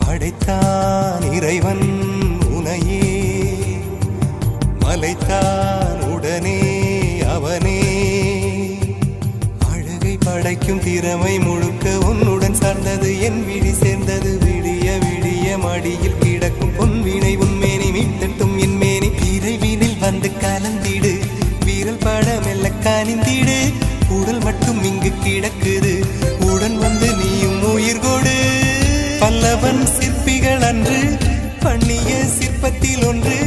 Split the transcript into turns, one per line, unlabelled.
படைத்தான் இறைவன் உனையே, மலைத்தான் உடனே அவனே. அழகை படைக்கும் திறமை முழுக்க உன்னுடன் சார்ந்தது, என் விழி சேர்ந்தது. விடிய விடிய மடியில் கிடக்கும் பொன்வினை உன்மேனி மீட்டட்டும் என் மேனி. விரைவினில் வந்து கலந்திடு, வீரல் பட மெல்ல காணிந்திடு. உடல் மட்டும் இங்கு கிடக்குது, உடன் வந்து நீயும் உயிர் கொடு. பல்லவன் சிற்பிகள் அன்று பண்ணிய சிற்பத்தில் ஒன்று